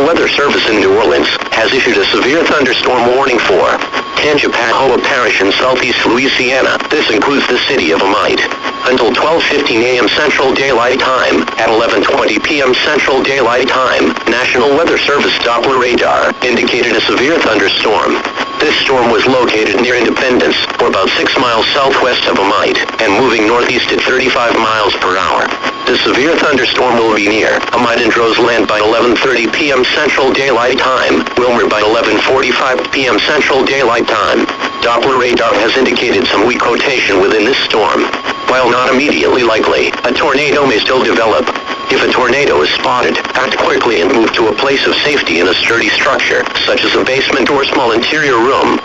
Weather Service in New Orleans has issued a severe thunderstorm warning for Tangipahoa Parish in southeast Louisiana. This includes the city of Amite. Until 12:15 a.m. Central Daylight Time, at 11:20 p.m. Central Daylight Time, National Weather Service Doppler radar indicated a severe thunderstorm. This storm was located near Independence, or about 6 miles southwest of Amite, and moving northeast at 35 miles per hour. The severe thunderstorm will be near Amite and Roseland by 11:30 p.m. Central Daylight Time, Wilmer by 11:45 p.m. Central Daylight Time. Doppler radar has indicated some weak rotation within this storm. While not immediately likely, a tornado may still develop. If a tornado is spotted, act quickly and move to a place of safety in a sturdy structure, such as a basement or small interior room.